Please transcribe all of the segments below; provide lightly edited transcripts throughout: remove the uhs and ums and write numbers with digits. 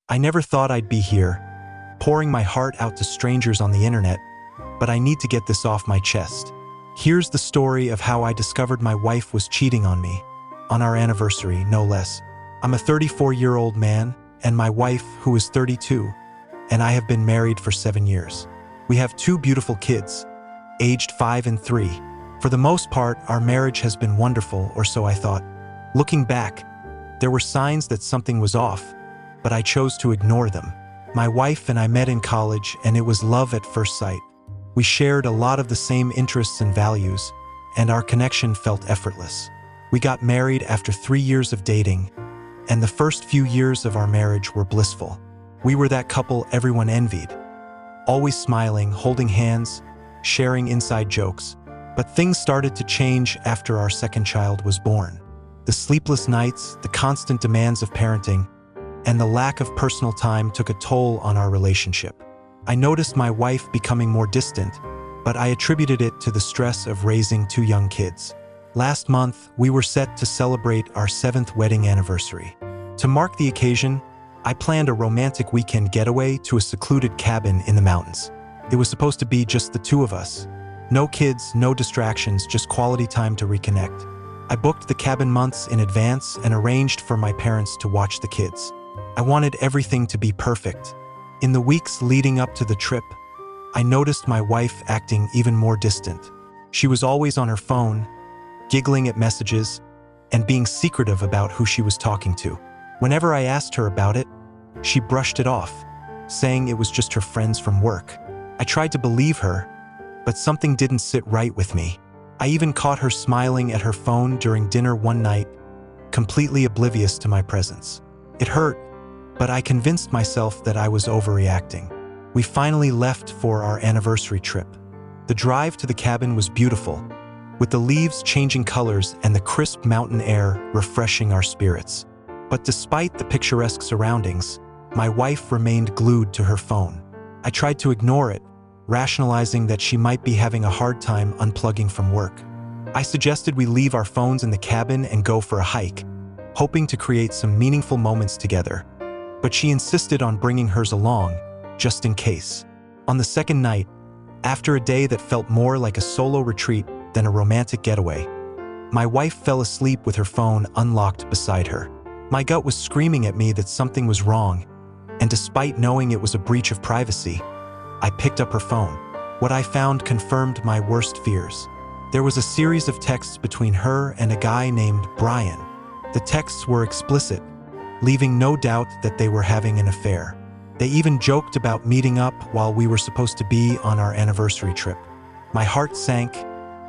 I never thought I'd be here, pouring my heart out to strangers on the internet, but I need to get this off my chest. Here's the story of how I discovered my wife was cheating on me. On our anniversary, no less. I'm a 34-year-old man, and my wife, who is 32, and I have been married for 7 years. We have 2 beautiful kids, aged 5 and 3. For the most part, our marriage has been wonderful, or so I thought. Looking back, there were signs that something was off, but I chose to ignore them. My wife and I met in college, and it was love at first sight. We shared a lot of the same interests and values, and our connection felt effortless. We got married after 3 years of dating, and the first few years of our marriage were blissful. We were that couple everyone envied, always smiling, holding hands, sharing inside jokes. But things started to change after our second child was born. The sleepless nights, the constant demands of parenting, and the lack of personal time took a toll on our relationship. I noticed my wife becoming more distant, but I attributed it to the stress of raising 2 young kids. Last month, we were set to celebrate our 7th wedding anniversary. To mark the occasion, I planned a romantic weekend getaway to a secluded cabin in the mountains. It was supposed to be just the 2 of us. No kids, no distractions, just quality time to reconnect. I booked the cabin months in advance and arranged for my parents to watch the kids. I wanted everything to be perfect. In the weeks leading up to the trip, I noticed my wife acting even more distant. She was always on her phone, giggling at messages, and being secretive about who she was talking to. Whenever I asked her about it, she brushed it off, saying it was just her friends from work. I tried to believe her, but something didn't sit right with me. I even caught her smiling at her phone during dinner one night, completely oblivious to my presence. It hurt, but I convinced myself that I was overreacting. We finally left for our anniversary trip. The drive to the cabin was beautiful, with the leaves changing colors and the crisp mountain air refreshing our spirits. But despite the picturesque surroundings, my wife remained glued to her phone. I tried to ignore it, rationalizing that she might be having a hard time unplugging from work. I suggested we leave our phones in the cabin and go for a hike, hoping to create some meaningful moments together. But she insisted on bringing hers along, just in case. On the second night, after a day that felt more like a solo retreat than a romantic getaway, my wife fell asleep with her phone unlocked beside her. My gut was screaming at me that something was wrong, and despite knowing it was a breach of privacy, I picked up her phone. What I found confirmed my worst fears. There was a series of texts between her and a guy named Brian. The texts were explicit, leaving no doubt that they were having an affair. They even joked about meeting up while we were supposed to be on our anniversary trip. My heart sank,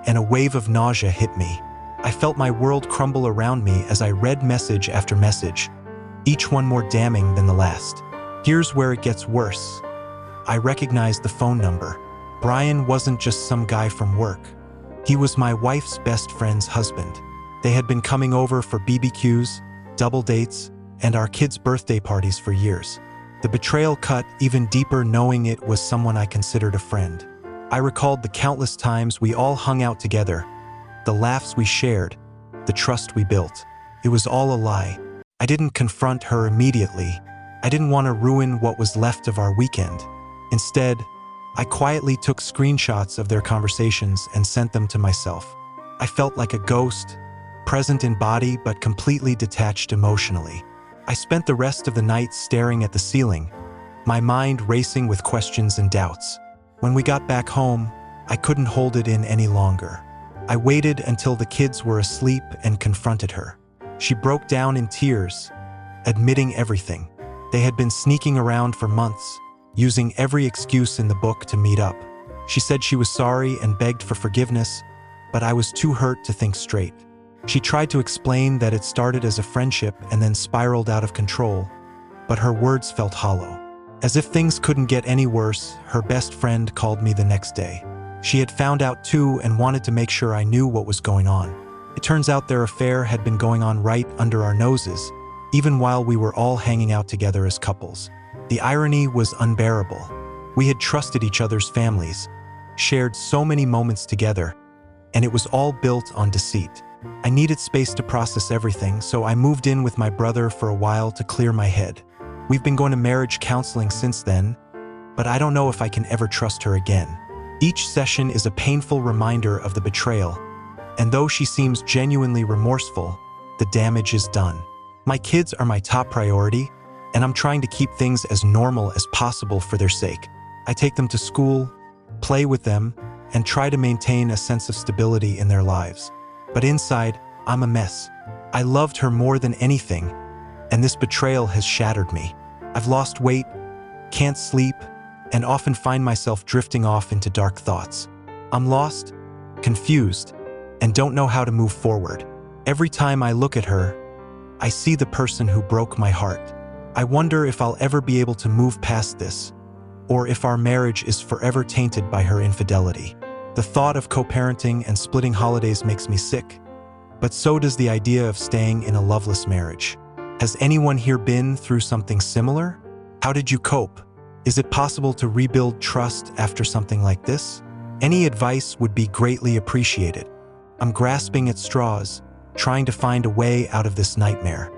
and a wave of nausea hit me. I felt my world crumble around me as I read message after message, each one more damning than the last. Here's where it gets worse. I recognized the phone number. Brian wasn't just some guy from work. He was my wife's best friend's husband. They had been coming over for BBQs, double dates, and our kids' birthday parties for years. The betrayal cut even deeper knowing it was someone I considered a friend. I recalled the countless times we all hung out together, the laughs we shared, the trust we built. It was all a lie. I didn't confront her immediately. I didn't want to ruin what was left of our weekend. Instead, I quietly took screenshots of their conversations and sent them to myself. I felt like a ghost, present in body but completely detached emotionally. I spent the rest of the night staring at the ceiling, my mind racing with questions and doubts. When we got back home, I couldn't hold it in any longer. I waited until the kids were asleep and confronted her. She broke down in tears, admitting everything. They had been sneaking around for months, using every excuse in the book to meet up. She said she was sorry and begged for forgiveness, but I was too hurt to think straight. She tried to explain that it started as a friendship and then spiraled out of control, but her words felt hollow. As if things couldn't get any worse, her best friend called me the next day. She had found out too and wanted to make sure I knew what was going on. It turns out their affair had been going on right under our noses, even while we were all hanging out together as couples. The irony was unbearable. We had trusted each other's families, shared so many moments together, and it was all built on deceit. I needed space to process everything, so I moved in with my brother for a while to clear my head. We've been going to marriage counseling since then, but I don't know if I can ever trust her again. Each session is a painful reminder of the betrayal, and though she seems genuinely remorseful, the damage is done. My kids are my top priority, and I'm trying to keep things as normal as possible for their sake. I take them to school, play with them, and try to maintain a sense of stability in their lives. But inside, I'm a mess. I loved her more than anything, and this betrayal has shattered me. I've lost weight, can't sleep, and often find myself drifting off into dark thoughts. I'm lost, confused, and don't know how to move forward. Every time I look at her, I see the person who broke my heart. I wonder if I'll ever be able to move past this, or if our marriage is forever tainted by her infidelity. The thought of co-parenting and splitting holidays makes me sick, but so does the idea of staying in a loveless marriage. Has anyone here been through something similar? How did you cope? Is it possible to rebuild trust after something like this? Any advice would be greatly appreciated. I'm grasping at straws, trying to find a way out of this nightmare.